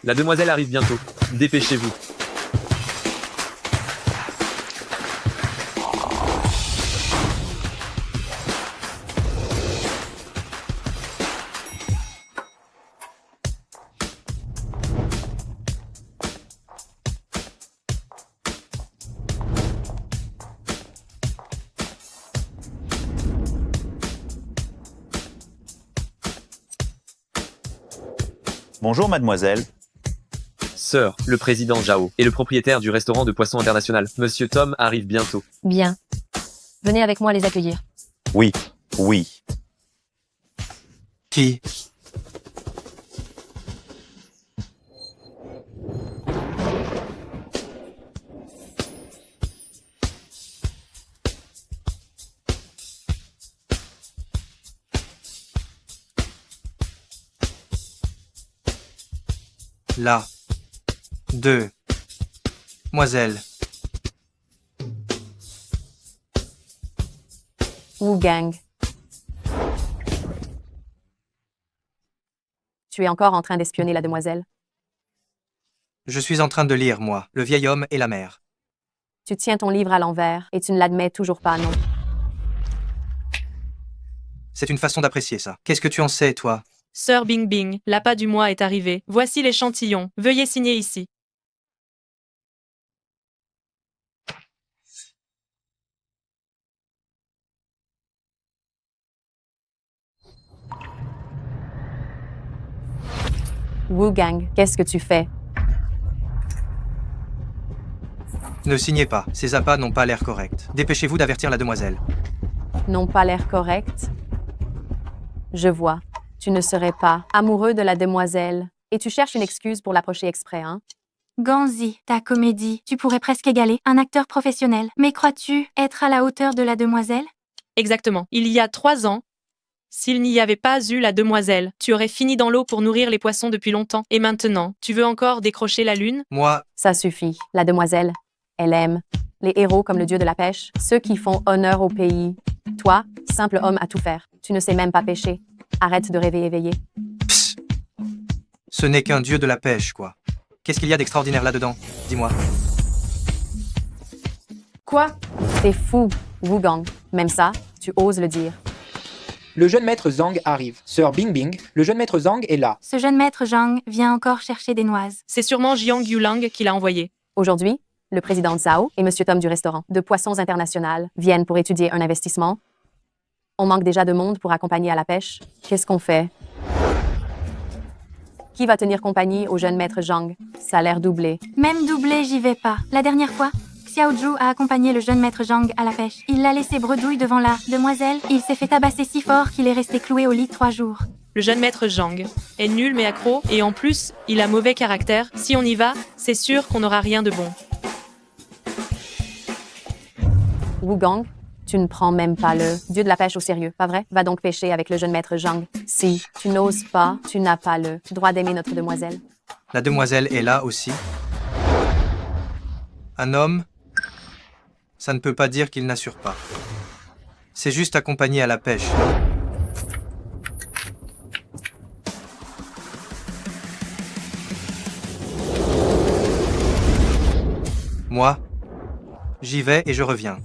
La demoiselle arrive bientôt. Dépêchez-vous. Bonjour mademoiselle. Sir, le président Zhao et le propriétaire du restaurant de poissons international, Monsieur Tom, arrivent bientôt. Bien. Venez avec moi les accueillir. Oui, oui. Qui? Là. Deux. Demoiselle. Wu Gang. Tu es encore en train d'espionner la demoiselle? Je suis en train de lire, moi, Le vieil homme et la mer. Tu tiens ton livre à l'envers et tu ne l'admets toujours pas, non? C'est une façon d'apprécier ça. Qu'est-ce que tu en sais, toi? Sir Bing Bing, l'appât du mois est arrivé. Voici l'échantillon. Veuillez signer ici. Wu Gang, qu'est-ce que tu fais? Ne signez pas. Ces appâts n'ont pas l'air corrects. Dépêchez-vous d'avertir la demoiselle. N'ont pas l'air correct? Je vois. Tu ne serais pas amoureux de la demoiselle et tu cherches une excuse pour l'approcher exprès, hein? Ganzi, ta comédie, tu pourrais presque égaler un acteur professionnel. Mais crois-tu être à la hauteur de la demoiselle? Exactement. Il y a 3 ans, s'il n'y avait pas eu la demoiselle, tu aurais fini dans l'eau pour nourrir les poissons depuis longtemps. Et maintenant, tu veux encore décrocher la lune? Moi, Ça suffit. La demoiselle, elle aime les héros comme le dieu de la pêche, ceux qui font honneur au pays. Toi, simple homme à tout faire, tu ne sais même pas pêcher. Arrête de rêver éveillé. psst. Ce n'est qu'un dieu de la pêche, quoi. Qu'est-ce qu'il y a d'extraordinaire là-dedans? Dis-moi. Quoi? T'es fou, Wu Gang. Même ça, tu oses le dire. Le jeune maître Zhang arrive. Sir Bing Bing, le jeune maître Zhang est là. Ce jeune maître Zhang vient encore chercher des noises. C'est sûrement Jiang Yulang qui l'a envoyé. Aujourd'hui, le président Zhao et Monsieur Tom du restaurant de poissons international viennent pour étudier un investissement. On manque déjà de monde pour accompagner à la pêche. Qu'est-ce qu'on fait? Qui va tenir compagnie au jeune maître Zhang? Salaire doublé. Même doublé, j'y vais pas. La dernière fois, Xiao Zhu a accompagné le jeune maître Zhang à la pêche. Il l'a laissé bredouille devant la demoiselle. Il s'est fait tabasser si fort qu'il est resté cloué au lit 3 jours. Le jeune maître Zhang est nul mais accro, et en plus, il a mauvais caractère. Si on y va, c'est sûr qu'on n'aura rien de bon. Wu Gang, tu ne prends même pas le dieu de la pêche au sérieux, pas vrai? Va donc pêcher avec le jeune maître Zhang. Si tu n'oses pas, tu n'as pas le droit d'aimer notre demoiselle. La demoiselle est là aussi. Un homme, ça ne peut pas dire qu'il n'assure pas. C'est juste accompagné à la pêche. Moi, j'y vais et je reviens.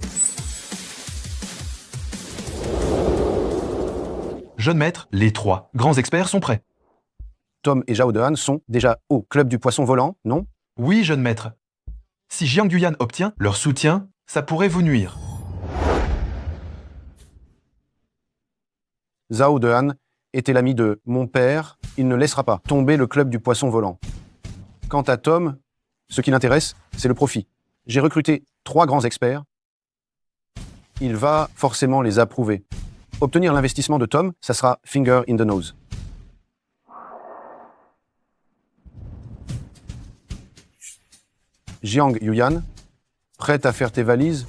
Jeune maître, les 3 grands experts sont prêts. Tom et Zhao Dehan sont déjà au club du poisson volant, non? Oui, jeune maître. Si Jiang Yuyan obtient leur soutien, ça pourrait vous nuire. Zhao Dehan était l'ami de mon père, il ne laissera pas tomber le club du poisson volant. Quant à Tom, ce qui l'intéresse, c'est le profit. J'ai recruté 3 grands experts. Il va forcément les approuver. Obtenir l'investissement de Tom, ça sera finger in the nose. Jiang Yuyan, prête à faire tes valises?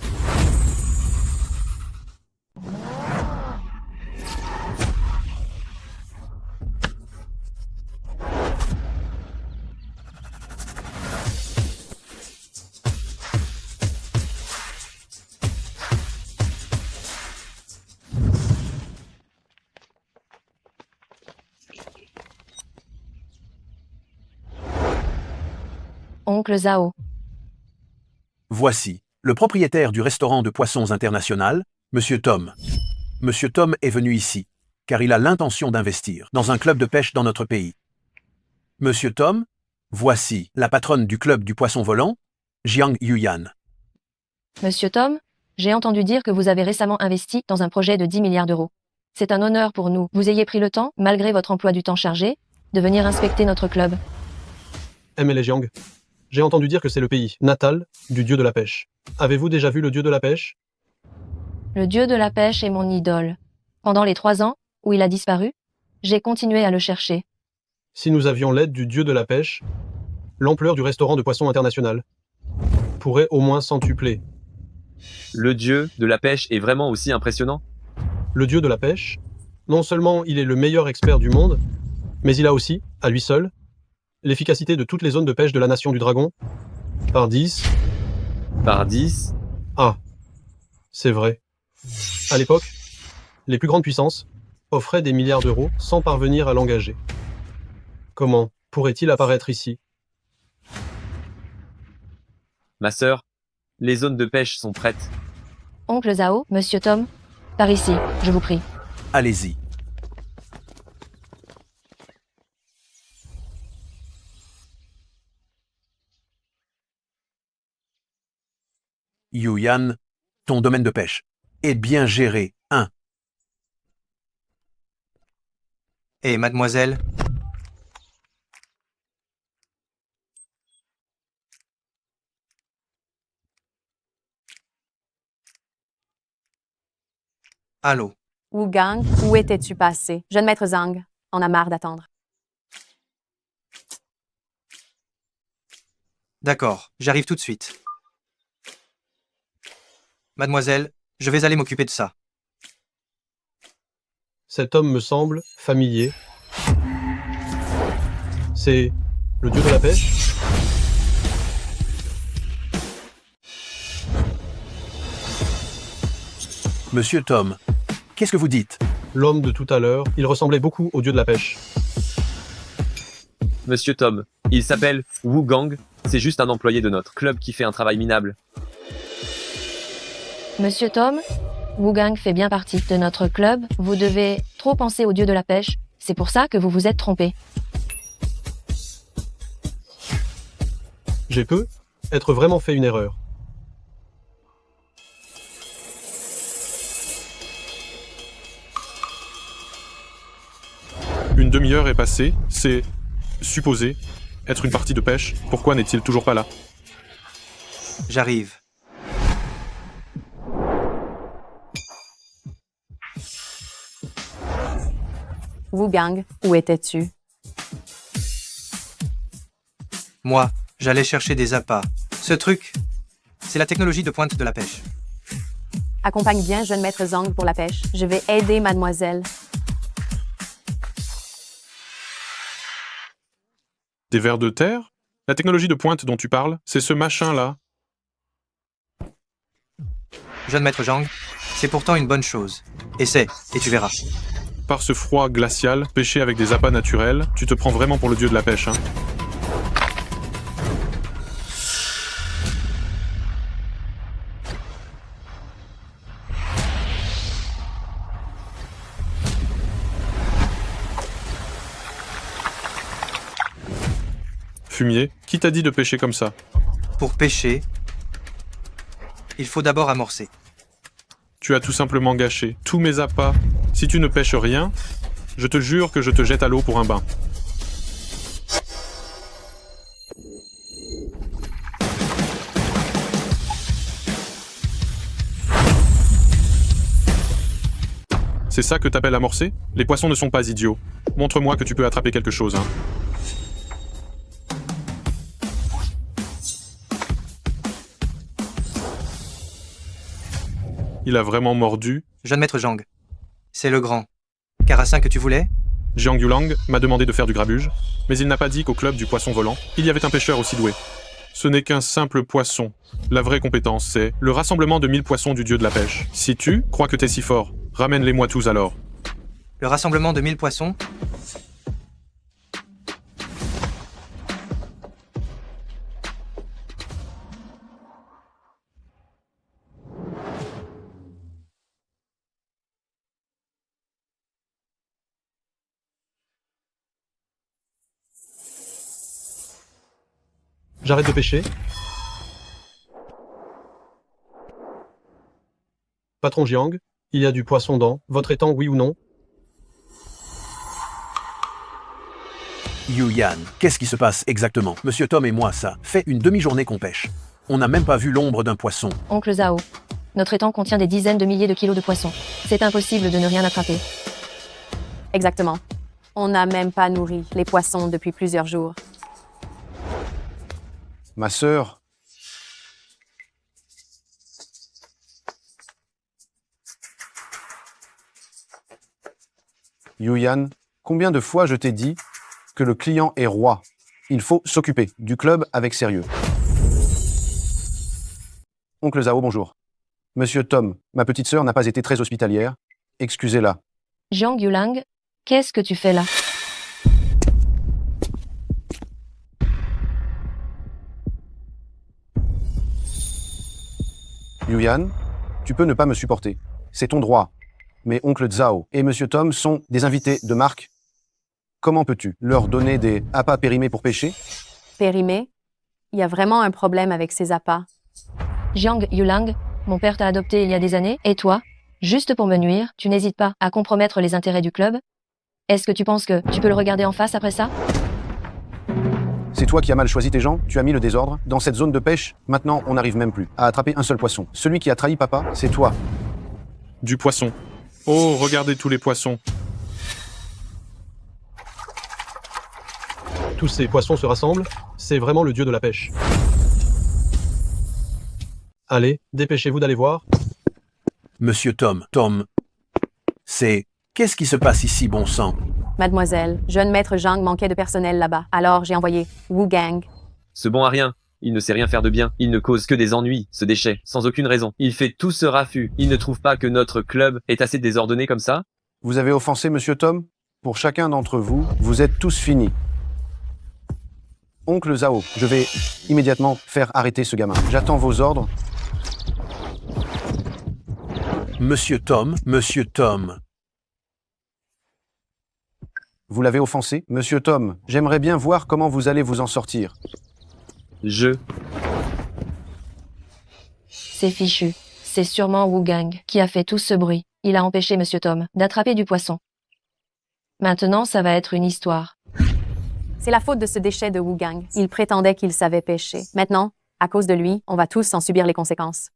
Oncle Zhao. Voici le propriétaire du restaurant de poissons international, Monsieur Tom. Monsieur Tom est venu ici, car il a l'intention d'investir dans un club de pêche dans notre pays. Monsieur Tom, voici la patronne du club du poisson volant, Jiang Yuyan. Monsieur Tom, j'ai entendu dire que vous avez récemment investi dans un projet de 10 milliards d'euros. C'est un honneur pour nous. Vous ayez pris le temps, malgré votre emploi du temps chargé, de venir inspecter notre club. MLA Jiang, j'ai entendu dire que c'est le pays natal du dieu de la pêche. Avez-vous déjà vu le dieu de la pêche? Le dieu de la pêche est mon idole. Pendant les 3 ans où il a disparu, j'ai continué à le chercher. Si nous avions l'aide du dieu de la pêche, l'ampleur du restaurant de poissons international pourrait au moins centupler. Le dieu de la pêche est vraiment aussi impressionnant? Le dieu de la pêche, non seulement il est le meilleur expert du monde, mais il a aussi, à lui seul, l'efficacité de toutes les zones de pêche de la nation du dragon, par 10. Par 10? Ah, c'est vrai. À l'époque, les plus grandes puissances offraient des milliards d'euros sans parvenir à l'engager. Comment pourrait-il apparaître ici? Ma sœur, les zones de pêche sont prêtes. Oncle Zhao, Monsieur Tom, par ici, je vous prie. Allez-y. Yuyan, ton domaine de pêche est bien géré, hein? Et mademoiselle? Allô? Wu Gang, où étais-tu passé? Jeune maître Zhang, on a marre d'attendre. D'accord, j'arrive tout de suite. Mademoiselle, je vais aller m'occuper de ça. Cet homme me semble familier. C'est le dieu de la pêche? Monsieur Tom, qu'est-ce que vous dites? L'homme de tout à l'heure, il ressemblait beaucoup au dieu de la pêche. Monsieur Tom, il s'appelle Wu Gang, c'est juste un employé de notre club qui fait un travail minable. Monsieur Tom, Wu Gang fait bien partie de notre club. Vous devez trop penser au dieu de la pêche. C'est pour ça que vous vous êtes trompé. J'ai peu être vraiment fait une erreur. Une demi-heure est passée, c'est supposé être une partie de pêche. Pourquoi n'est-il toujours pas là? J'arrive. Wu Gang, où étais-tu? Moi, j'allais chercher des appâts. Ce truc, c'est la technologie de pointe de la pêche. Accompagne bien jeune maître Zhang pour la pêche. Je vais aider mademoiselle. Des vers de terre? La technologie de pointe dont tu parles, c'est ce machin-là. Jeune maître Zhang, c'est pourtant une bonne chose. Essaie, et tu verras. Par ce froid glacial, pêcher avec des appâts naturels, tu te prends vraiment pour le dieu de la pêche, hein? Fumier, qui t'a dit de pêcher comme ça? Pour pêcher, il faut d'abord amorcer. Tu as tout simplement gâché tous mes appâts. Si tu ne pêches rien, je te jure que je te jette à l'eau pour un bain. C'est ça que t'appelles amorcer? Les poissons ne sont pas idiots. Montre-moi que tu peux attraper quelque chose, hein. Il a vraiment mordu. Jeune maître Zhang, c'est le grand. Carassin que tu voulais? Jiang Yulang m'a demandé de faire du grabuge, mais il n'a pas dit qu'au club du poisson volant, il y avait un pêcheur aussi doué. Ce n'est qu'un simple poisson. La vraie compétence, c'est le rassemblement de 1000 poissons du dieu de la pêche. Si tu crois que t'es si fort, ramène-les-moi tous alors. Le rassemblement de 1000 poissons? J'arrête de pêcher. Patron Jiang, il y a du poisson dans votre étang, oui ou non? Yu Yan, qu'est-ce qui se passe exactement? Monsieur Tom et moi, ça fait une demi-journée qu'on pêche. On n'a même pas vu l'ombre d'un poisson. Oncle Zhao, notre étang contient des dizaines de milliers de kilos de poissons. C'est impossible de ne rien attraper. Exactement. On n'a même pas nourri les poissons depuis plusieurs jours. Ma sœur, Yuyan, combien de fois je t'ai dit que le client est roi? Il faut s'occuper du club avec sérieux. Oncle Zhao, bonjour. Monsieur Tom, ma petite sœur n'a pas été très hospitalière. Excusez-la. Jiang Yulang, qu'est-ce que tu fais là? Yuyan, tu peux ne pas me supporter. C'est ton droit. Mais oncle Zhao et monsieur Tom sont des invités de marque. Comment peux-tu leur donner des appâts périmés pour pêcher? Périmé? Il y a vraiment un problème avec ces appâts. Jiang Yulang, mon père t'a adopté il y a des années, et toi, juste pour me nuire, tu n'hésites pas à compromettre les intérêts du club? Est-ce que tu penses que tu peux le regarder en face après ça? C'est toi qui as mal choisi tes gens, tu as mis le désordre. Dans cette zone de pêche, maintenant on n'arrive même plus à attraper un seul poisson. Celui qui a trahi papa, c'est toi. Du poisson. Oh, regardez tous les poissons. Tous ces poissons se rassemblent, c'est vraiment le dieu de la pêche. Allez, dépêchez-vous d'aller voir. Monsieur Tom, qu'est-ce qui se passe ici, bon sang? Mademoiselle, jeune maître Zhang manquait de personnel là-bas. Alors j'ai envoyé Wu Gang. Ce bon à rien. Il ne sait rien faire de bien. Il ne cause que des ennuis, ce déchet, sans aucune raison. Il fait tout ce raffut. Il ne trouve pas que notre club est assez désordonné comme ça? Vous avez offensé monsieur Tom? Pour chacun d'entre vous, vous êtes tous finis. Oncle Zhao, je vais immédiatement faire arrêter ce gamin. J'attends vos ordres. Monsieur Tom. Vous l'avez offensé? Monsieur Tom, j'aimerais bien voir comment vous allez vous en sortir. C'est fichu. C'est sûrement Wu Gang qui a fait tout ce bruit. Il a empêché Monsieur Tom d'attraper du poisson. Maintenant, ça va être une histoire. C'est la faute de ce déchet de Wu Gang. Il prétendait qu'il savait pêcher. Maintenant, à cause de lui, on va tous en subir les conséquences.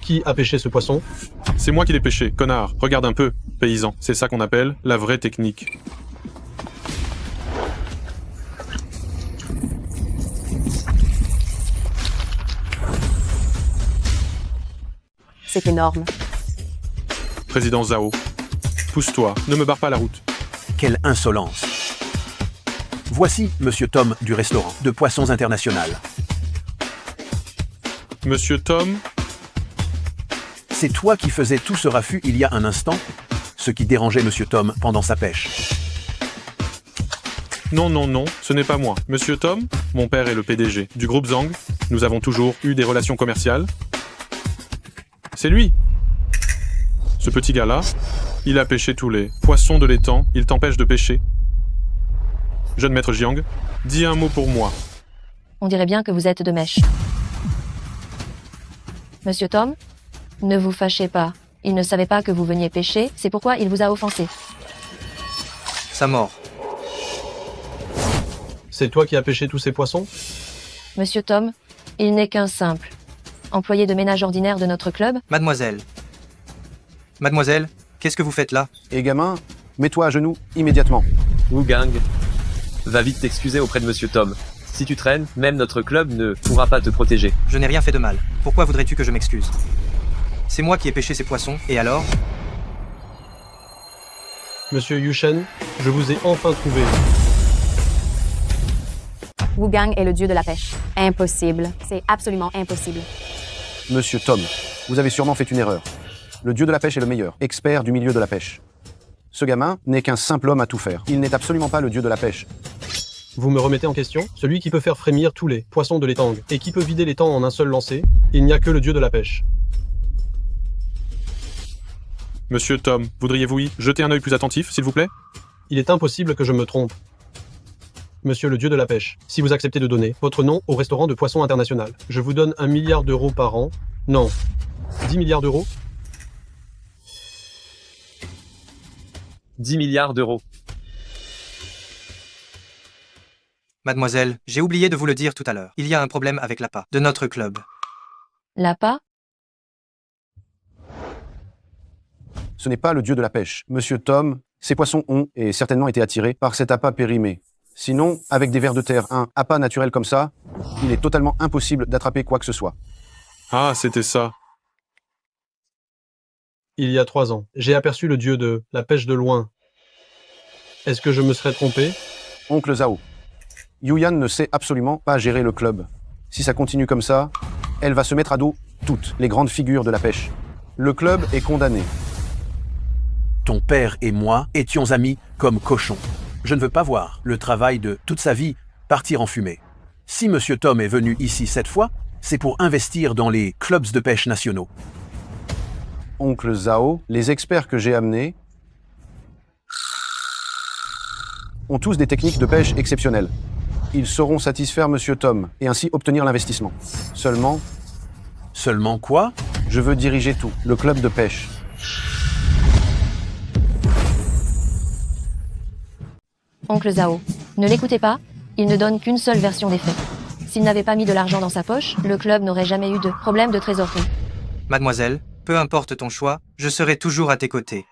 Qui a pêché ce poisson? C'est moi qui l'ai pêché, connard. Regarde un peu, paysan. C'est ça qu'on appelle la vraie technique. C'est énorme. Président Zhao, pousse-toi, ne me barre pas la route. Quelle insolence. Voici Monsieur Tom du restaurant de Poissons International. Monsieur Tom? C'est toi qui faisais tout ce raffut il y a un instant? Ce qui dérangeait Monsieur Tom pendant sa pêche. Non, ce n'est pas moi. Monsieur Tom, mon père est le PDG du groupe Zhang. Nous avons toujours eu des relations commerciales. C'est lui. Ce petit gars-là, il a pêché tous les poissons de l'étang. Il t'empêche de pêcher. Jeune maître Jiang, dis un mot pour moi. On dirait bien que vous êtes de mèche. Monsieur Tom, ne vous fâchez pas. Il ne savait pas que vous veniez pêcher, c'est pourquoi il vous a offensé. Sa mort. C'est toi qui as pêché tous ces poissons? Monsieur Tom, il n'est qu'un simple employé de ménage ordinaire de notre club. Mademoiselle, qu'est-ce que vous faites là? Et gamin, mets-toi à genoux immédiatement. Wu Gang, va vite t'excuser auprès de monsieur Tom. Si tu traînes, même notre club ne pourra pas te protéger. Je n'ai rien fait de mal. Pourquoi voudrais-tu que je m'excuse? C'est moi qui ai pêché ces poissons, et alors? Monsieur Yushen, je vous ai enfin trouvé. Wu Gang est le dieu de la pêche. Impossible. C'est absolument impossible. Monsieur Tom, vous avez sûrement fait une erreur. Le dieu de la pêche est le meilleur, expert du milieu de la pêche. Ce gamin n'est qu'un simple homme à tout faire. Il n'est absolument pas le dieu de la pêche. Vous me remettez en question? Celui qui peut faire frémir tous les poissons de l'étang et qui peut vider l'étang en un seul lancer, il n'y a que le dieu de la pêche. Monsieur Tom, voudriez-vous y jeter un œil plus attentif, s'il vous plaît? Il est impossible que je me trompe. Monsieur le dieu de la pêche, si vous acceptez de donner votre nom au restaurant de poissons international, je vous donne 1 milliard d'euros par an. Non, 10 milliards d'euros. 10 milliards d'euros. Mademoiselle, j'ai oublié de vous le dire tout à l'heure. Il y a un problème avec l'appât de notre club. L'appât? Ce n'est pas le dieu de la pêche. Monsieur Tom, ces poissons ont et certainement été attirés par cet appât périmé. Sinon, avec des vers de terre, un appât naturel comme ça, il est totalement impossible d'attraper quoi que ce soit. Ah, c'était ça. Il y a 3 ans, j'ai aperçu le dieu de la pêche de loin. Est-ce que je me serais trompé? Oncle Zhao, Yuyan ne sait absolument pas gérer le club. Si ça continue comme ça, elle va se mettre à dos toutes les grandes figures de la pêche. Le club est condamné. Ton père et moi étions amis comme cochons. Je ne veux pas voir le travail de toute sa vie partir en fumée. Si Monsieur Tom est venu ici cette fois, c'est pour investir dans les clubs de pêche nationaux. Oncle Zhao, les experts que j'ai amenés ont tous des techniques de pêche exceptionnelles. Ils sauront satisfaire Monsieur Tom et ainsi obtenir l'investissement. Seulement quoi? Je veux diriger tout, le club de pêche. Oncle Zhao, ne l'écoutez pas, il ne donne qu'une seule version des faits. S'il n'avait pas mis de l'argent dans sa poche, le club n'aurait jamais eu de problème de trésorerie. Mademoiselle, peu importe ton choix, je serai toujours à tes côtés.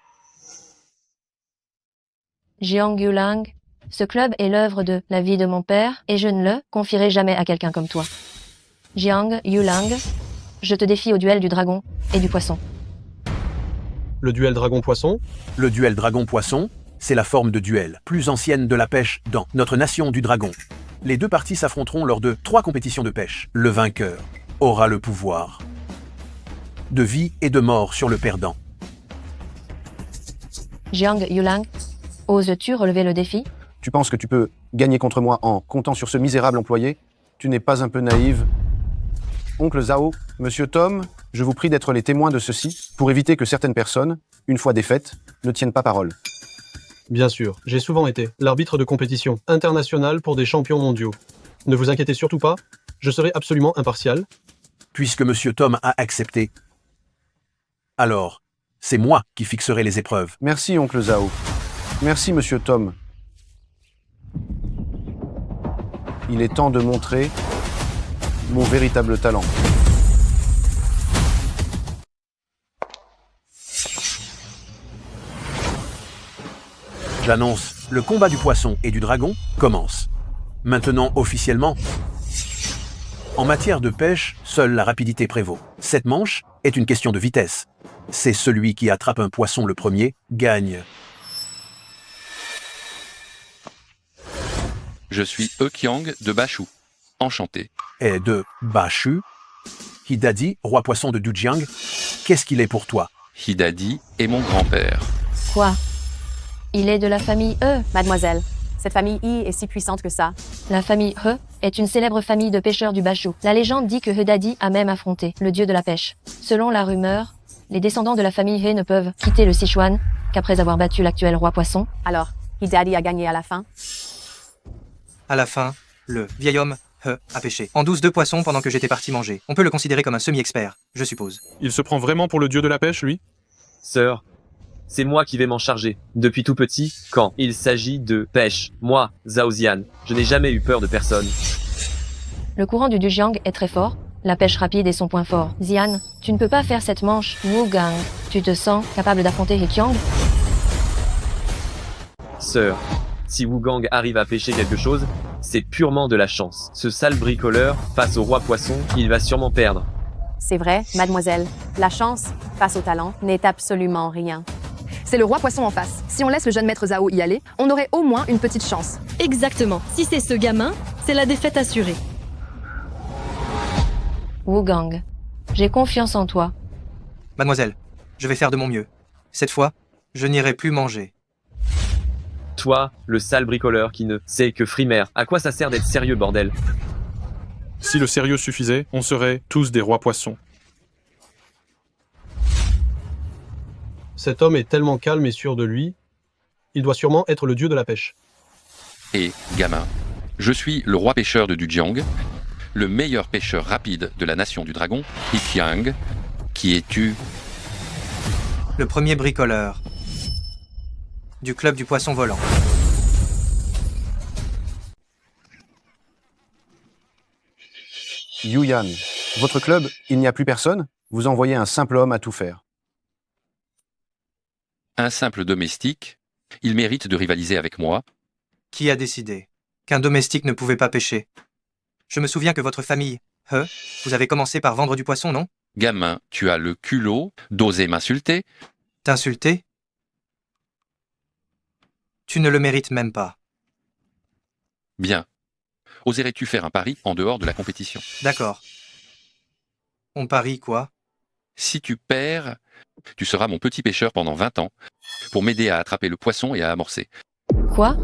Jiang Yulang, ce club est l'œuvre de la vie de mon père et je ne le confierai jamais à quelqu'un comme toi. Jiang Yulang, je te défie au duel du dragon et du poisson. Le duel dragon-poisson? Le duel dragon-poisson, c'est la forme de duel plus ancienne de la pêche dans notre nation du dragon. Les deux parties s'affronteront lors de 3 compétitions de pêche. Le vainqueur aura le pouvoir de vie et de mort sur le perdant. Jiang Yulang, oses-tu relever le défi? Tu penses que tu peux gagner contre moi en comptant sur ce misérable employé? Tu n'es pas un peu naïve? Oncle Zhao, Monsieur Tom, je vous prie d'être les témoins de ceci pour éviter que certaines personnes, une fois défaites, ne tiennent pas parole. Bien sûr, j'ai souvent été l'arbitre de compétition internationale pour des champions mondiaux. Ne vous inquiétez surtout pas, je serai absolument impartial. Puisque Monsieur Tom a accepté, alors c'est moi qui fixerai les épreuves. Merci, Oncle Zhao. Merci, Monsieur Tom. Il est temps de montrer mon véritable talent. J'annonce, le combat du poisson et du dragon commence. Maintenant officiellement, en matière de pêche, seule la rapidité prévaut. Cette manche est une question de vitesse. C'est celui qui attrape un poisson le premier, gagne. Je suis Ekiang de Bashu. Enchanté. Et de Bashu, Hidadi, roi poisson de Dujiang, qu'est-ce qu'il est pour toi? Hidadi est mon grand-père. Quoi? Il est de la famille E. Mademoiselle, cette famille I est si puissante que ça. La famille He est une célèbre famille de pêcheurs du Bashu. La légende dit que Hidadi a même affronté le dieu de la pêche. Selon la rumeur, les descendants de la famille He ne peuvent quitter le Sichuan qu'après avoir battu l'actuel roi poisson. Alors, Hidadi a gagné à la fin? À la fin, le vieil homme a pêché en 12 poissons pendant que j'étais parti manger. On peut le considérer comme un semi-expert, je suppose. Il se prend vraiment pour le dieu de la pêche, lui? Sœur, c'est moi qui vais m'en charger. Depuis tout petit, quand il s'agit de pêche, moi, Zhao Zian, je n'ai jamais eu peur de personne. Le courant du Dujiang est très fort. La pêche rapide est son point fort. Zian, tu ne peux pas faire cette manche. Wu Gang, tu te sens capable d'affronter Hekiang? Sœur, si Wu Gang arrive à pêcher quelque chose, c'est purement de la chance. Ce sale bricoleur, face au roi poisson, il va sûrement perdre. C'est vrai, mademoiselle. La chance, face au talent, n'est absolument rien. C'est le roi poisson en face. Si on laisse le jeune maître Zhao y aller, on aurait au moins une petite chance. Exactement. Si c'est ce gamin, c'est la défaite assurée. Wu Gang, j'ai confiance en toi. Mademoiselle, je vais faire de mon mieux. Cette fois, je n'irai plus manger. Toi, le sale bricoleur qui ne sait que frimer, à quoi ça sert d'être sérieux, bordel? Si le sérieux suffisait, on serait tous des rois poissons. Cet homme est tellement calme et sûr de lui. Il doit sûrement être le dieu de la pêche. Et, gamin, je suis le roi pêcheur de Dujiang, le meilleur pêcheur rapide de la nation du dragon, Ikyang. Qui es-tu? Le premier bricoleur du club du poisson volant. Yuyan, votre club, il n'y a plus personne? Vous envoyez un simple homme à tout faire. Un simple domestique? Il mérite de rivaliser avec moi? Qui a décidé qu'un domestique ne pouvait pas pêcher? Je me souviens que votre famille, vous avez commencé par vendre du poisson, non? Gamin, tu as le culot d'oser m'insulter? T'insulter? Tu ne le mérites même pas. Bien. Oserais-tu faire un pari en dehors de la compétition? D'accord. On parie quoi? Si tu perds, tu seras mon petit pêcheur pendant 20 ans, pour m'aider à attraper le poisson et à amorcer. Quoi?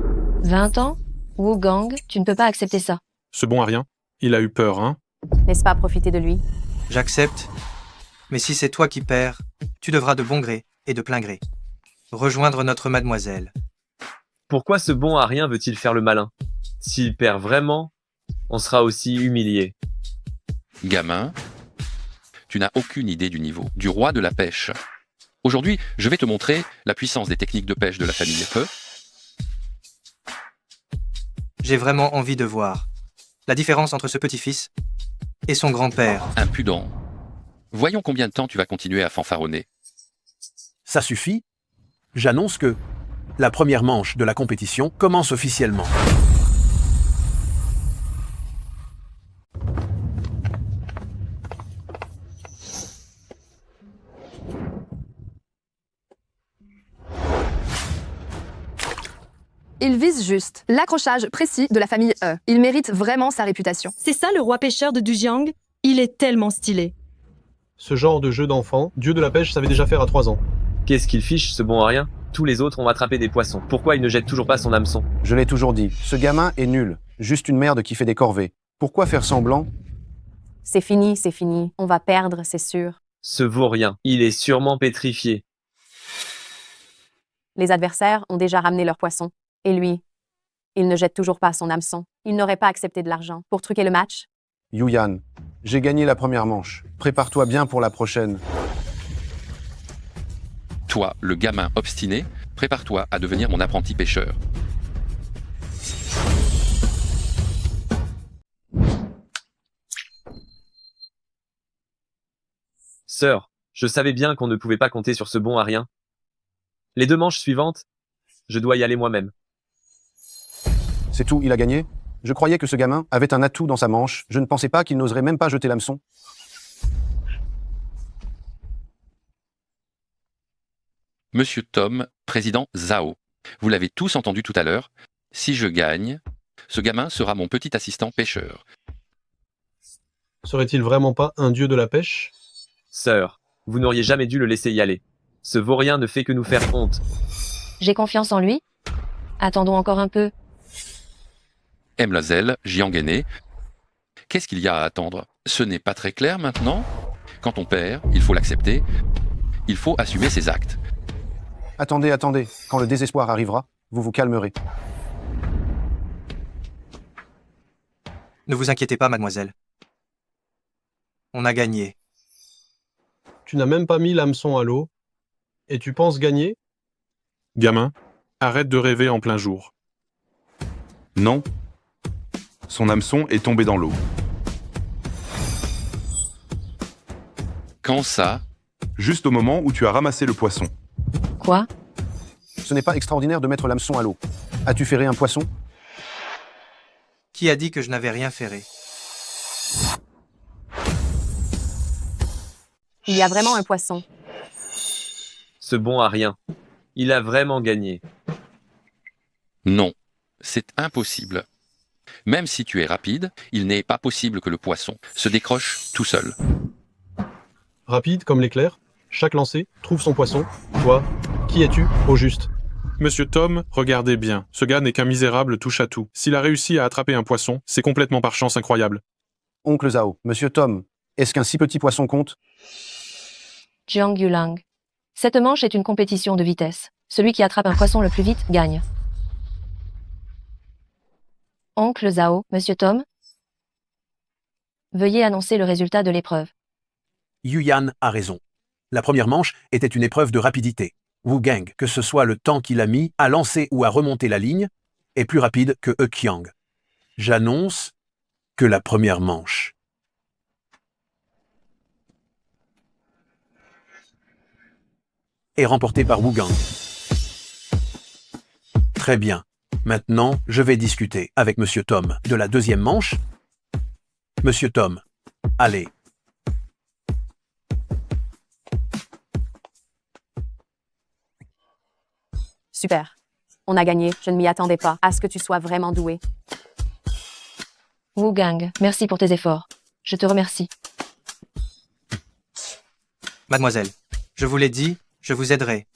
20 ans? Gang, tu ne peux pas accepter ça. Ce bon à rien, il a eu peur, hein? N'est-ce pas profiter de lui? J'accepte. Mais si c'est toi qui perds, tu devras de bon gré et de plein gré rejoindre notre mademoiselle. Pourquoi ce bon à rien veut-il faire le malin? S'il perd vraiment, on sera aussi humilié. Gamin, tu n'as aucune idée du niveau du roi de la pêche. Aujourd'hui, je vais te montrer la puissance des techniques de pêche de la famille He. J'ai vraiment envie de voir la différence entre ce petit-fils et son grand-père. Impudent. Voyons combien de temps tu vas continuer à fanfaronner. Ça suffit? J'annonce que la première manche de la compétition commence officiellement. Il vise juste l'accrochage précis de la famille E. Il mérite vraiment sa réputation. C'est ça le roi pêcheur de Dujiang? Il est tellement stylé. Ce genre de jeu d'enfant, dieu de la pêche savait déjà faire à 3 ans. Qu'est-ce qu'il fiche, ce bon à rien? Tous les autres ont attrapé des poissons. Pourquoi il ne jette toujours pas son hameçon? Je l'ai toujours dit, ce gamin est nul. Juste une merde qui fait des corvées. Pourquoi faire semblant? C'est fini, c'est fini. On va perdre, c'est sûr. Ce vaurien, il est sûrement pétrifié. Les adversaires ont déjà ramené leurs poissons. Et lui, il ne jette toujours pas son hameçon. Il n'aurait pas accepté de l'argent pour truquer le match. Yuyan, j'ai gagné la première manche. Prépare-toi bien pour la prochaine. Toi, le gamin obstiné, prépare-toi à devenir mon apprenti pêcheur. Sœur, je savais bien qu'on ne pouvait pas compter sur ce bon à rien. Les 2 manches suivantes, je dois y aller moi-même. C'est tout, il a gagné? Je croyais que ce gamin avait un atout dans sa manche. Je ne pensais pas qu'il n'oserait même pas jeter l'hameçon. Monsieur Tom, président Zhao. Vous l'avez tous entendu tout à l'heure. Si je gagne, ce gamin sera mon petit assistant pêcheur. Serait-il vraiment pas un dieu de la pêche? Sœur, vous n'auriez jamais dû le laisser y aller. Ce vaurien ne fait que nous faire honte. J'ai confiance en lui. Attendons encore un peu. Mlazel, Jiang est né. Qu'est-ce qu'il y a à attendre? Ce n'est pas très clair maintenant? Quand on perd, il faut l'accepter. Il faut assumer ses actes. Attendez, attendez. Quand le désespoir arrivera, vous vous calmerez. Ne vous inquiétez pas, mademoiselle. On a gagné. Tu n'as même pas mis l'hameçon à l'eau. Et tu penses gagner? Gamin, arrête de rêver en plein jour. Non. Son hameçon est tombé dans l'eau. Quand ça? Juste au moment où tu as ramassé le poisson. Quoi? Ce n'est pas extraordinaire de mettre l'hameçon à l'eau. As-tu ferré un poisson? Qui a dit que je n'avais rien ferré? Il y a vraiment un poisson. Ce bon à rien. Il a vraiment gagné. Non, c'est impossible. Même si tu es rapide, il n'est pas possible que le poisson se décroche tout seul. Rapide comme l'éclair, chaque lancé trouve son poisson. Toi, qui es-tu, au juste? Monsieur Tom, regardez bien. Ce gars n'est qu'un misérable touche-à-tout. S'il a réussi à attraper un poisson, c'est complètement par chance incroyable. Oncle Zhao, Monsieur Tom, est-ce qu'un si petit poisson compte? Jiang Yulang. Cette manche est une compétition de vitesse. Celui qui attrape un poisson le plus vite gagne. Oncle Zhao, Monsieur Tom, veuillez annoncer le résultat de l'épreuve. Yuyan a raison. La première manche était une épreuve de rapidité. Wu Gang, que ce soit le temps qu'il a mis à lancer ou à remonter la ligne, est plus rapide que He Qiang. J'annonce que la première manche est remportée par Wu Gang. Très bien. Maintenant, je vais discuter avec Monsieur Tom de la deuxième manche. Monsieur Tom, allez. Super. On a gagné, je ne m'y attendais pas à ce que tu sois vraiment doué. Wu Gang, merci pour tes efforts. Je te remercie. Mademoiselle, je vous l'ai dit, je vous aiderai.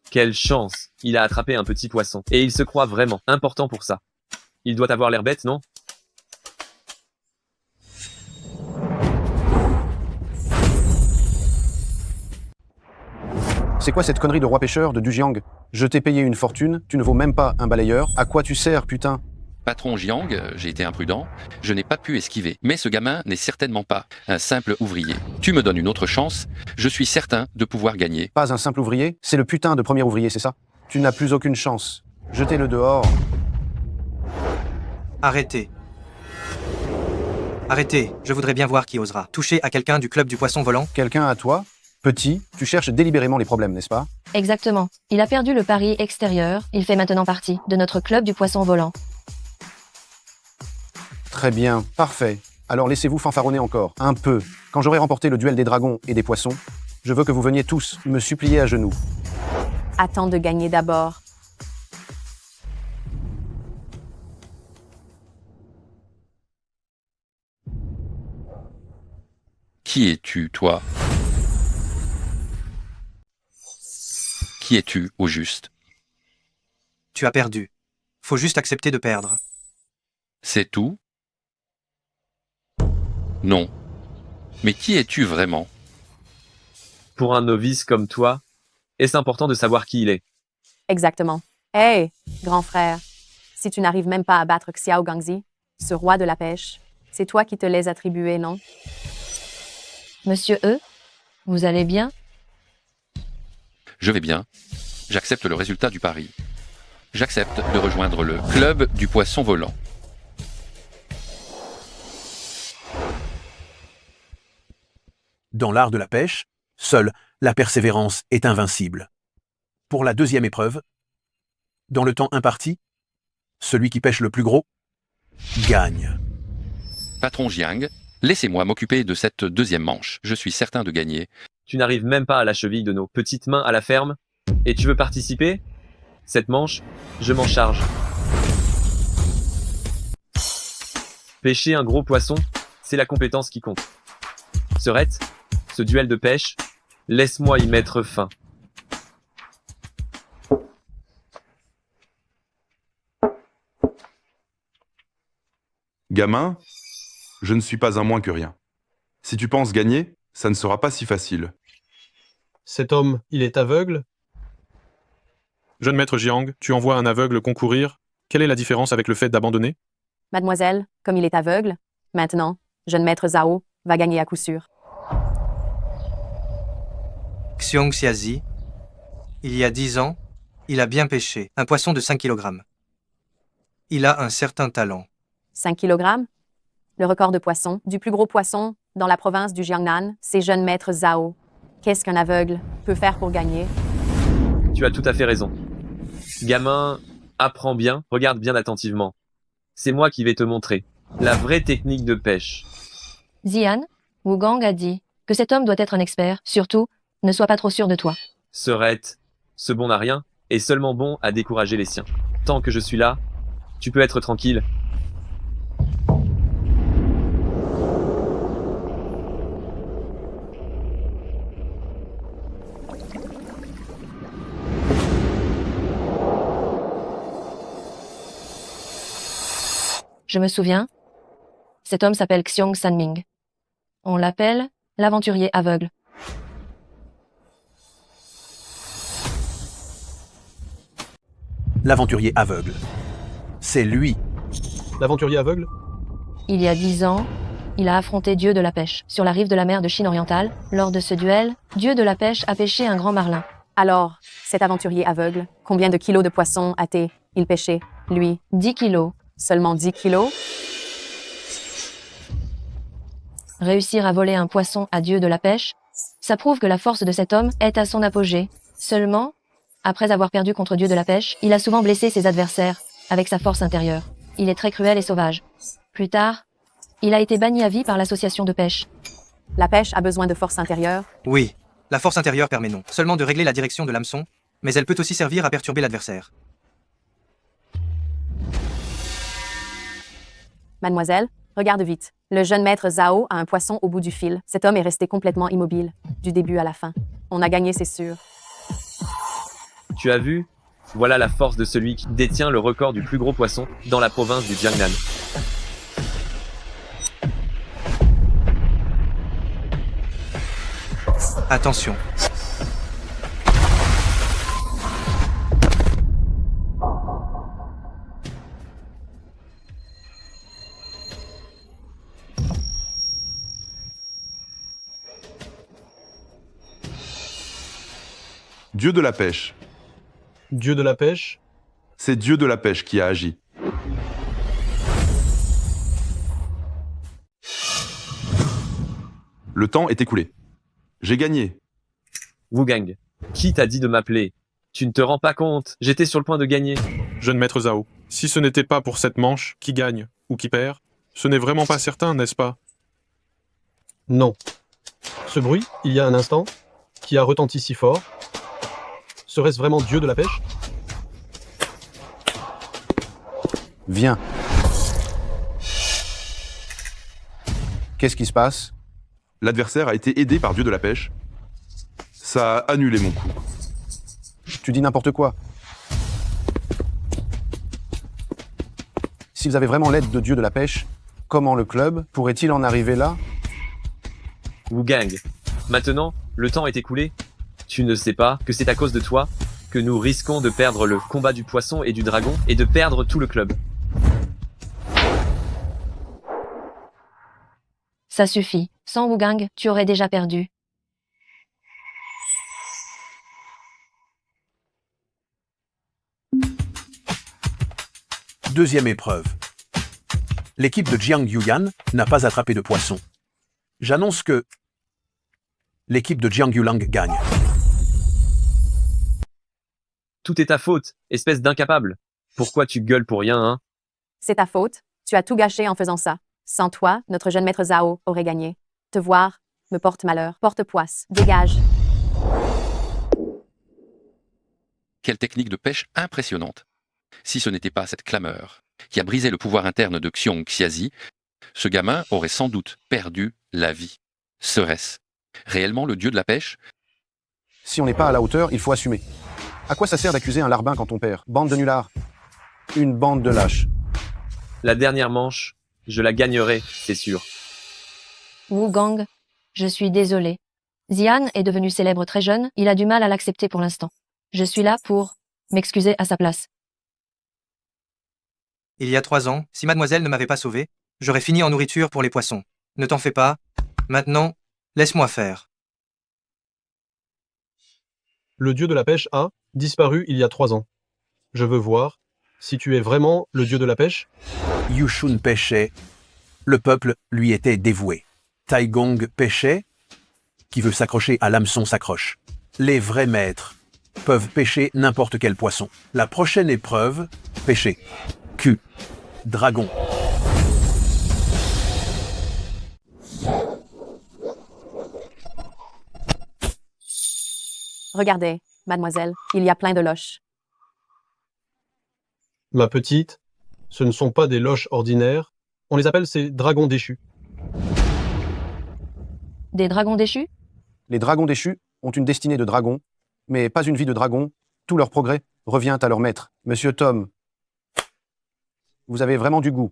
Quelle chance! Il a attrapé un petit poisson. Et il se croit vraiment important pour ça. Il doit avoir l'air bête, non? C'est quoi cette connerie de roi pêcheur de Dujiang? Je t'ai payé une fortune, tu ne vaux même pas un balayeur. À quoi tu sers, putain? Patron Jiang, j'ai été imprudent, je n'ai pas pu esquiver. Mais ce gamin n'est certainement pas un simple ouvrier. Tu me donnes une autre chance, je suis certain de pouvoir gagner. Pas un simple ouvrier? C'est le putain de premier ouvrier, c'est ça? Tu n'as plus aucune chance. Jetez-le dehors. Arrêtez. Arrêtez, je voudrais bien voir qui osera toucher à quelqu'un du club du poisson volant. Quelqu'un à toi? Petit, tu cherches délibérément les problèmes, n'est-ce pas? Exactement. Il a perdu le pari extérieur, il fait maintenant partie de notre club du poisson volant. Très bien, parfait. Alors laissez-vous fanfaronner encore, un peu. Quand j'aurai remporté le duel des dragons et des poissons, je veux que vous veniez tous me supplier à genoux. Attends de gagner d'abord. Qui es-tu, toi? Qui es-tu, au juste? Tu as perdu. Faut juste accepter de perdre. C'est tout? Non. Mais qui es-tu vraiment? Pour un novice comme toi, est-ce important de savoir qui il est? Exactement. Hey, grand frère, si tu n'arrives même pas à battre Xiao Gangzi, ce roi de la pêche, c'est toi qui te les attribué, non? Monsieur E, vous allez bien? Je vais bien. J'accepte le résultat du pari. J'accepte de rejoindre le club du poisson volant. Dans l'art de la pêche, seule la persévérance est invincible. Pour la deuxième épreuve, dans le temps imparti, celui qui pêche le plus gros gagne. Patron Jiang, laissez-moi m'occuper de cette deuxième manche. Je suis certain de gagner. Tu n'arrives même pas à la cheville de nos petites mains à la ferme? Et tu veux participer? Cette manche, je m'en charge. Pêcher un gros poisson, c'est la compétence qui compte. Serette, ce duel de pêche, laisse-moi y mettre fin. Gamin, je ne suis pas un moins que rien. Si tu penses gagner, ça ne sera pas si facile. Cet homme, il est aveugle? Jeune maître Jiang, tu envoies un aveugle concourir. Quelle est la différence avec le fait d'abandonner? Mademoiselle, comme il est aveugle, maintenant, jeune maître Zhao va gagner à coup sûr. Xiong Xiazi, il y a 10 ans, il a bien pêché un poisson de 5 kg. Il a un certain talent. 5 kg? Le record de poisson, du plus gros poisson dans la province du Jiangnan, c'est jeune maître Zhao. Qu'est-ce qu'un aveugle peut faire pour gagner? Tu as tout à fait raison. Gamin, apprends bien, regarde bien attentivement. C'est moi qui vais te montrer la vraie technique de pêche. Zian, Wu Gang a dit que cet homme doit être un expert, surtout, ne sois pas trop sûr de toi. Serette, ce bon n'a rien, est seulement bon à décourager les siens. Tant que je suis là, tu peux être tranquille. Je me souviens. Cet homme s'appelle Xiong Sanming. On l'appelle l'aventurier aveugle. L'aventurier aveugle. C'est lui. L'aventurier aveugle? Il y a 10 ans, il a affronté Dieu de la pêche. Sur la rive de la mer de Chine orientale, lors de ce duel, Dieu de la pêche a pêché un grand marlin. Alors, cet aventurier aveugle, combien de kilos de poissons a-t-il pêché, lui? 10 kilos. Seulement 10 kilos? Réussir à voler un poisson à Dieu de la pêche, ça prouve que la force de cet homme est à son apogée. Seulement, après avoir perdu contre Dieu de la pêche, il a souvent blessé ses adversaires, avec sa force intérieure. Il est très cruel et sauvage. Plus tard, il a été banni à vie par l'association de pêche. La pêche a besoin de force intérieure? Oui, la force intérieure permet non seulement de régler la direction de l'hameçon, mais elle peut aussi servir à perturber l'adversaire. Mademoiselle, regarde vite. Le jeune maître Zhao a un poisson au bout du fil. Cet homme est resté complètement immobile, du début à la fin. On a gagné, c'est sûr. Tu as vu? Voilà la force de celui qui détient le record du plus gros poisson dans la province du Jiangnan. Attention. Dieu de la pêche. Dieu de la pêche? C'est Dieu de la pêche qui a agi. Le temps est écoulé. J'ai gagné. Wugang, qui t'a dit de m'appeler? Tu ne te rends pas compte, j'étais sur le point de gagner. Jeune maître Zhao, si ce n'était pas pour cette manche, qui gagne ou qui perd, ce n'est vraiment pas certain, n'est-ce pas? Non. Ce bruit, il y a un instant, qui a retenti si fort, serait-ce vraiment Dieu de la pêche? Viens. Qu'est-ce qui se passe? L'adversaire a été aidé par Dieu de la pêche. Ça a annulé mon coup. Tu dis n'importe quoi. S'ils avaient vraiment l'aide de Dieu de la pêche, comment le club pourrait-il en arriver là? Wugang, maintenant, le temps est écoulé. Tu ne sais pas que c'est à cause de toi que nous risquons de perdre le combat du poisson et du dragon et de perdre tout le club. Ça suffit. Sans Wugang, tu aurais déjà perdu. Deuxième épreuve. L'équipe de Jiang Yuyan n'a pas attrapé de poisson. J'annonce que l'équipe de Jiang Yulang gagne. Tout est ta faute, espèce d'incapable. Pourquoi tu gueules pour rien, hein? C'est ta faute. Tu as tout gâché en faisant ça. Sans toi, notre jeune maître Zhao aurait gagné. Te voir me porte malheur. Porte-poisse. Dégage. Quelle technique de pêche impressionnante. Si ce n'était pas cette clameur qui a brisé le pouvoir interne de Xiong Xiazi, ce gamin aurait sans doute perdu la vie. Serait-ce réellement le dieu de la pêche? Si on n'est pas à la hauteur, il faut assumer. À quoi ça sert d'accuser un larbin quand on perd? Bande de nullards. Une bande de lâches. La dernière manche, je la gagnerai, c'est sûr. Wugang, je suis désolé. Xian est devenu célèbre très jeune, il a du mal à l'accepter pour l'instant. Je suis là pour m'excuser à sa place. Il y a 3 ans, si mademoiselle ne m'avait pas sauvé, j'aurais fini en nourriture pour les poissons. Ne t'en fais pas. Maintenant, laisse-moi faire. Le dieu de la pêche a disparu il y a 3 ans. Je veux voir si tu es vraiment le dieu de la pêche. Yushun pêchait. Le peuple lui était dévoué. Taigong pêchait. Qui veut s'accrocher à l'hameçon s'accroche. Les vrais maîtres peuvent pêcher n'importe quel poisson. La prochaine épreuve, pêcher. Q. Dragon. Regardez, mademoiselle, il y a plein de loches. Ma petite, ce ne sont pas des loches ordinaires. On les appelle ces dragons déchus. Des dragons déchus? Les dragons déchus ont une destinée de dragon, mais pas une vie de dragon. Tout leur progrès revient à leur maître. Monsieur Tom, vous avez vraiment du goût.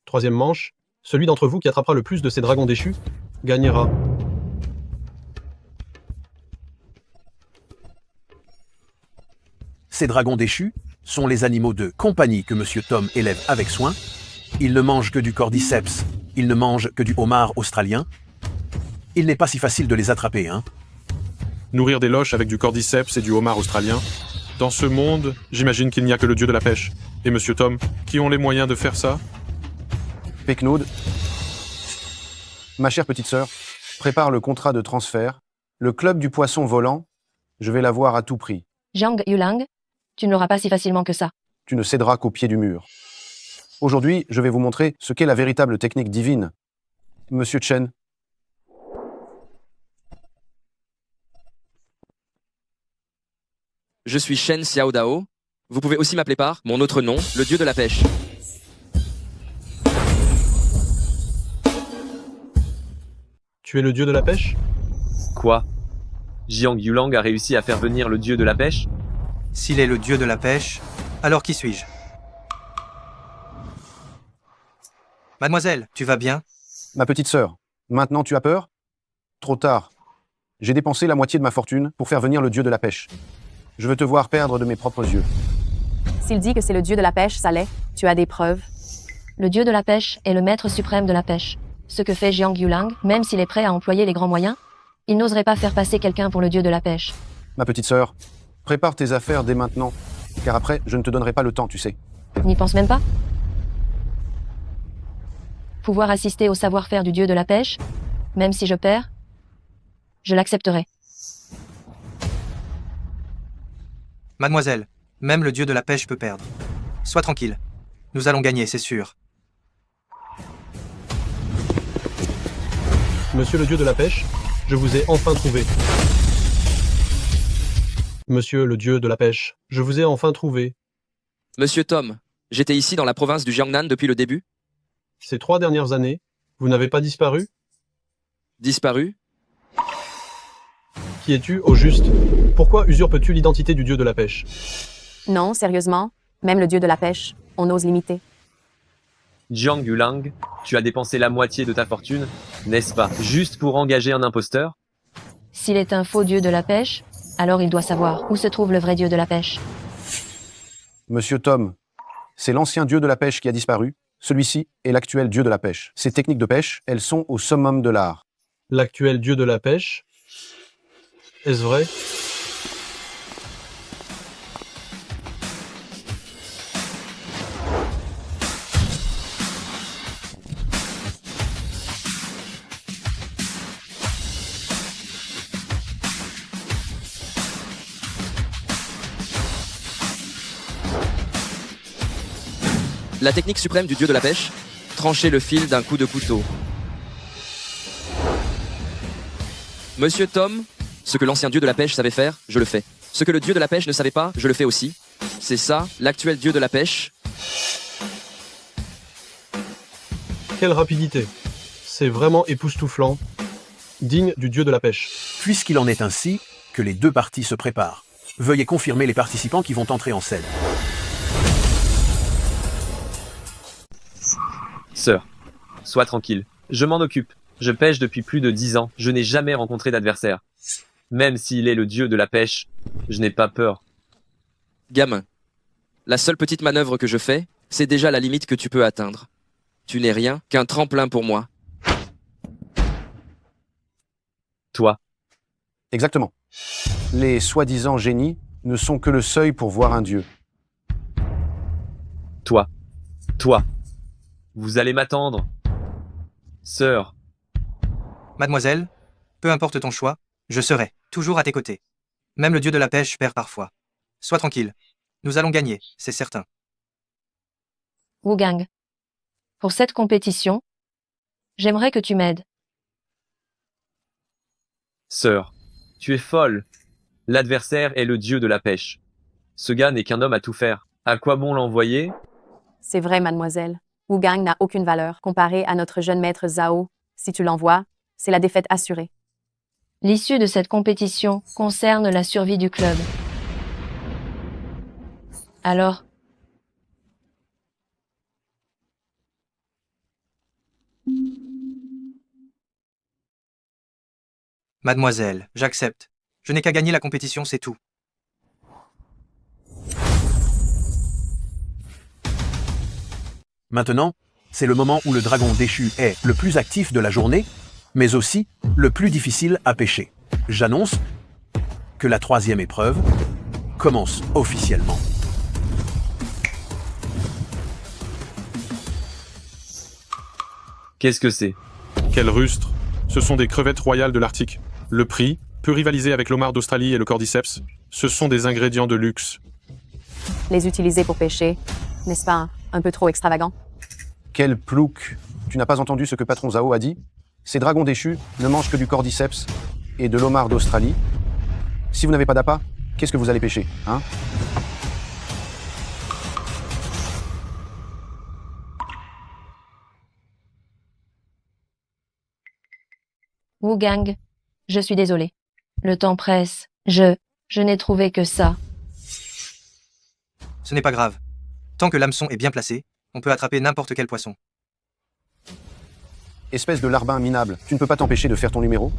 Troisième manche, celui d'entre vous qui attrapera le plus de ces dragons déchus gagnera. Ces dragons déchus sont les animaux de compagnie que Monsieur Tom élève avec soin. Ils ne mangent que du cordyceps, ils ne mangent que du homard australien. Il n'est pas si facile de les attraper, hein. Nourrir des loches avec du cordyceps et du homard australien. Dans ce monde, j'imagine qu'il n'y a que le dieu de la pêche et Monsieur Tom qui ont les moyens de faire ça. Pecnaude, ma chère petite sœur, prépare le contrat de transfert. Le club du poisson volant, je vais l'avoir à tout prix. Jiang Yulang, tu ne l'auras pas si facilement que ça. Tu ne céderas qu'au pied du mur. Aujourd'hui, je vais vous montrer ce qu'est la véritable technique divine. Monsieur Chen. Je suis Shen Xiao Dao. Vous pouvez aussi m'appeler par mon autre nom, le dieu de la pêche. Tu es le dieu de la pêche? Quoi? Jiang Yulang a réussi à faire venir le dieu de la pêche? S'il est le dieu de la pêche, alors qui suis-je? Mademoiselle, tu vas bien? Ma petite sœur, maintenant tu as peur? Trop tard. J'ai dépensé la moitié de ma fortune pour faire venir le dieu de la pêche. Je veux te voir perdre de mes propres yeux. S'il dit que c'est le dieu de la pêche, ça l'est. Tu as des preuves? Le dieu de la pêche est le maître suprême de la pêche. Ce que fait Jiang Yulang, même s'il est prêt à employer les grands moyens, il n'oserait pas faire passer quelqu'un pour le dieu de la pêche. Ma petite sœur, prépare tes affaires dès maintenant, car après, je ne te donnerai pas le temps, tu sais. N'y pense même pas. Pouvoir assister au savoir-faire du dieu de la pêche, même si je perds, je l'accepterai. Mademoiselle, même le dieu de la pêche peut perdre. Sois tranquille. Nous allons gagner, c'est sûr. Monsieur le dieu de la pêche, je vous ai enfin trouvé. Monsieur le dieu de la pêche, je vous ai enfin trouvé. Monsieur Tom, j'étais ici dans la province du Jiangnan depuis le début. Ces 3 dernières années, vous n'avez pas disparu? Disparu? Qui es-tu, au juste? Pourquoi usurpes-tu l'identité du dieu de la pêche? Non, sérieusement, même le dieu de la pêche, on ose l'imiter. Jiang Yulang, tu as dépensé la moitié de ta fortune, n'est-ce pas, juste pour engager un imposteur? S'il est un faux dieu de la pêche, alors il doit savoir où se trouve le vrai dieu de la pêche. Monsieur Tom, c'est l'ancien dieu de la pêche qui a disparu. Celui-ci est l'actuel dieu de la pêche. Ces techniques de pêche, elles sont au summum de l'art. L'actuel dieu de la pêche? Est-ce vrai? La technique suprême du dieu de la pêche, trancher le fil d'un coup de couteau. Monsieur Tom, ce que l'ancien dieu de la pêche savait faire, je le fais. Ce que le dieu de la pêche ne savait pas, je le fais aussi. C'est ça, l'actuel dieu de la pêche. Quelle rapidité! C'est vraiment époustouflant, digne du dieu de la pêche. Puisqu'il en est ainsi, que les deux parties se préparent. Veuillez confirmer les participants qui vont entrer en scène. Sœur, sois tranquille. Je m'en occupe. Je pêche depuis plus de 10 ans. Je n'ai jamais rencontré d'adversaire. Même s'il est le dieu de la pêche, je n'ai pas peur. Gamin, la seule petite manœuvre que je fais, c'est déjà la limite que tu peux atteindre. Tu n'es rien qu'un tremplin pour moi. Toi. Exactement. Les soi-disant génies ne sont que le seuil pour voir un dieu. Toi. Toi. Vous allez m'attendre. Sœur. Mademoiselle, peu importe ton choix, je serai toujours à tes côtés. Même le dieu de la pêche perd parfois. Sois tranquille. Nous allons gagner, c'est certain. Wugang. Pour cette compétition, j'aimerais que tu m'aides. Sœur, tu es folle. L'adversaire est le dieu de la pêche. Ce gars n'est qu'un homme à tout faire. À quoi bon l'envoyer? C'est vrai, mademoiselle. Wugang n'a aucune valeur comparée à notre jeune maître Zhao. Si tu l'envoies, c'est la défaite assurée. L'issue de cette compétition concerne la survie du club. Alors, Mademoiselle, j'accepte. Je n'ai qu'à gagner la compétition, c'est tout. Maintenant, c'est le moment où le dragon déchu est le plus actif de la journée, mais aussi le plus difficile à pêcher. J'annonce que la 3e épreuve commence officiellement. Qu'est-ce que c'est? Quel rustre! Ce sont des crevettes royales de l'Arctique. Le prix peut rivaliser avec l'homard d'Australie et le cordyceps. Ce sont des ingrédients de luxe. Les utiliser pour pêcher, n'est-ce pas un peu trop extravagant? Quel plouc! Tu n'as pas entendu ce que patron Zhao a dit? Ces dragons déchus ne mangent que du cordyceps et de l'homard d'Australie. Si vous n'avez pas d'appât, qu'est-ce que vous allez pêcher, hein? Wu Gang, je suis désolé. Le temps presse. Je n'ai trouvé que ça. Ce n'est pas grave. Tant que l'hameçon est bien placé, on peut attraper n'importe quel poisson. Espèce de larbin minable, tu ne peux pas t'empêcher de faire ton numéro?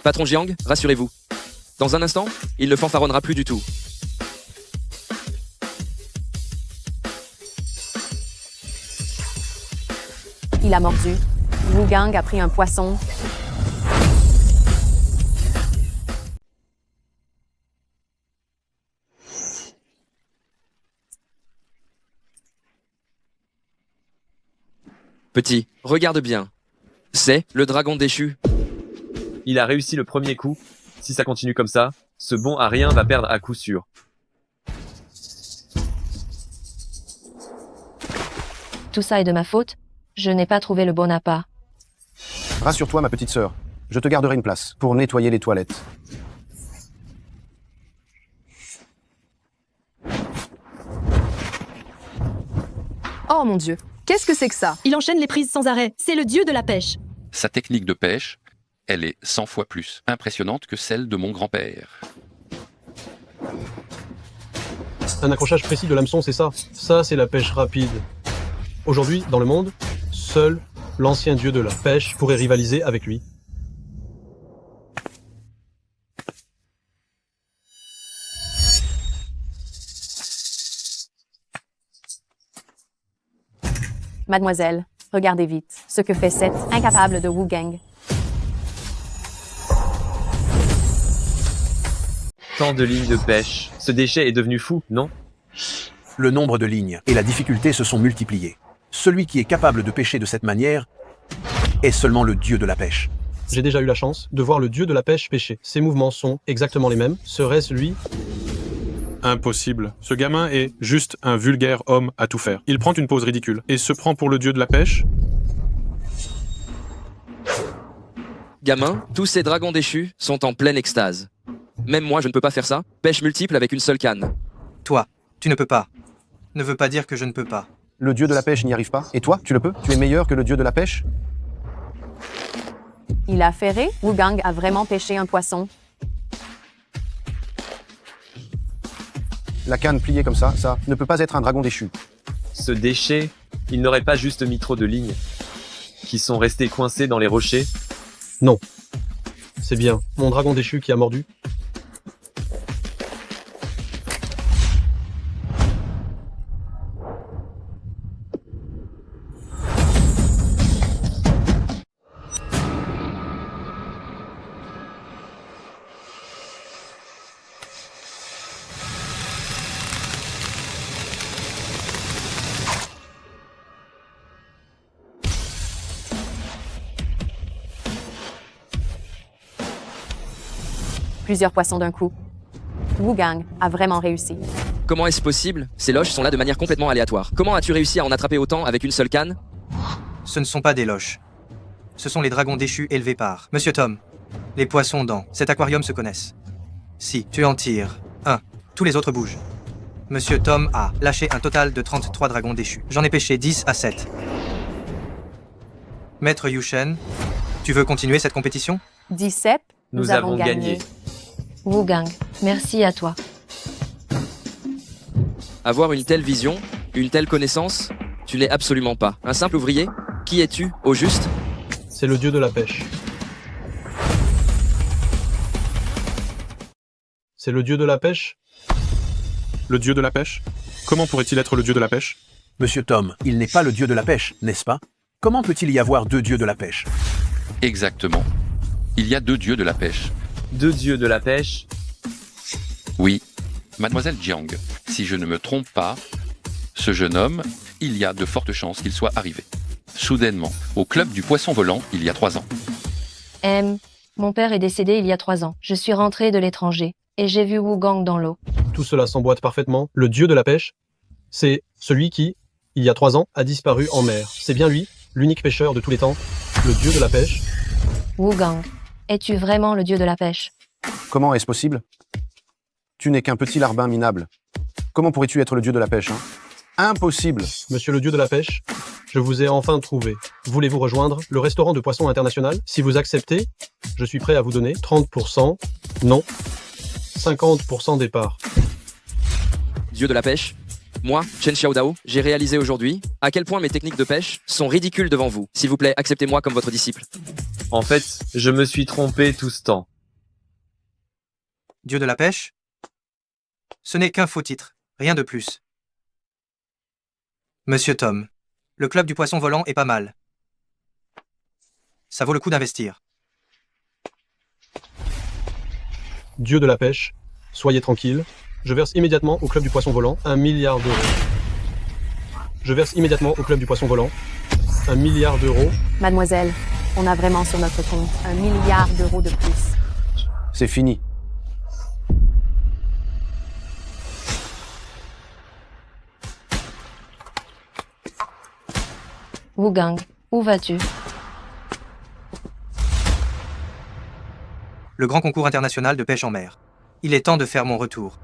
Patron Jiang, rassurez-vous. Dans un instant, il ne fanfaronnera plus du tout. Il a mordu. Wu Gang a pris un poisson. Petit, regarde bien. C'est le dragon déchu. Il a réussi le premier coup. Si ça continue comme ça, ce bon à rien va perdre à coup sûr. Tout ça est de ma faute. Je n'ai pas trouvé le bon appât. Rassure-toi, ma petite sœur. Je te garderai une place pour nettoyer les toilettes. Oh mon Dieu, qu'est-ce que c'est que ça? Il enchaîne les prises sans arrêt. C'est le dieu de la pêche. Sa technique de pêche, elle est 100 fois plus impressionnante que celle de mon grand-père. Un accrochage précis de l'hameçon, c'est ça. Ça, c'est la pêche rapide. Aujourd'hui, dans le monde, seul l'ancien dieu de la pêche pourrait rivaliser avec lui. Mademoiselle, regardez vite ce que fait cette incapable de Wu Gang. Tant de lignes de pêche. Ce déchet est devenu fou, non? Le nombre de lignes et la difficulté se sont multipliés. Celui qui est capable de pêcher de cette manière est seulement le dieu de la pêche. J'ai déjà eu la chance de voir le dieu de la pêche pêcher. Ses mouvements sont exactement les mêmes. Serait-ce lui? Impossible. Ce gamin est juste un vulgaire homme à tout faire. Il prend une pose ridicule et se prend pour le dieu de la pêche. Gamin, tous ces dragons déchus sont en pleine extase. Même moi, je ne peux pas faire ça. Pêche multiple avec une seule canne. Toi, tu ne peux pas. Ne veut pas dire que je ne peux pas. Le dieu de la pêche n'y arrive pas. Et toi, tu le peux? Tu es meilleur que le dieu de la pêche? Il a ferré. Wu Gang a vraiment pêché un poisson. La canne pliée comme ça ne peut pas être un dragon déchu. Ce déchet, il n'aurait pas juste mis trop de lignes qui sont restées coincées dans les rochers? Non. C'est bien. Mon dragon déchu qui a mordu. Plusieurs poissons d'un coup. Wu Gang a vraiment réussi. Comment est-ce possible? Ces loches sont là de manière complètement aléatoire. Comment as-tu réussi à en attraper autant avec une seule canne? Ce ne sont pas des loches. Ce sont les dragons déchus élevés par Monsieur Tom. Les poissons dans cet aquarium se connaissent. Si tu en tires un, tous les autres bougent. Monsieur Tom a lâché un total de 33 dragons déchus. J'en ai pêché 10 à 7. Maître Yushen, tu veux continuer cette compétition? 17, nous avons gagné. Wu Gang, merci à toi. Avoir une telle vision, une telle connaissance, tu n'es absolument pas un simple ouvrier. Qui es-tu, au juste? C'est le dieu de la pêche. C'est le dieu de la pêche? Le dieu de la pêche? Comment pourrait-il être le dieu de la pêche? Monsieur Tom, il n'est pas le dieu de la pêche, n'est-ce pas? Comment peut-il y avoir deux dieux de la pêche? Exactement. Il y a deux dieux de la pêche. Deux dieux de la pêche? Oui. Mademoiselle Jiang, si je ne me trompe pas, ce jeune homme, il y a de fortes chances qu'il soit arrivé soudainement au club du poisson volant il y a 3 ans. Mon père est décédé il y a 3 ans. Je suis rentré de l'étranger et j'ai vu Wu Gang dans l'eau. Tout cela s'emboîte parfaitement. Le dieu de la pêche, c'est celui qui, il y a 3 ans, a disparu en mer. C'est bien lui, l'unique pêcheur de tous les temps, le dieu de la pêche. Wu Gang, es-tu vraiment le dieu de la pêche? Comment est-ce possible? Tu n'es qu'un petit larbin minable. Comment pourrais-tu être le dieu de la pêche, hein? Impossible! Monsieur le dieu de la pêche, je vous ai enfin trouvé. Voulez-vous rejoindre le restaurant de poisson international? Si vous acceptez, je suis prêt à vous donner 30%, non, 50% des parts. Dieu de la pêche, moi, Chen Xiaodao, j'ai réalisé aujourd'hui à quel point mes techniques de pêche sont ridicules devant vous. S'il vous plaît, acceptez-moi comme votre disciple. En fait, je me suis trompé tout ce temps. Dieu de la pêche? Ce n'est qu'un faux titre, rien de plus. Monsieur Tom, le club du poisson volant est pas mal. Ça vaut le coup d'investir. Dieu de la pêche, soyez tranquille. Je verse immédiatement au club du poisson volant 1 milliard d'euros. Je verse immédiatement au club du poisson volant 1 milliard d'euros. Mademoiselle, on a vraiment sur notre compte 1 milliard d'euros de plus. C'est fini. Wu Gang, où vas-tu? Le grand concours international de pêche en mer. Il est temps de faire mon retour.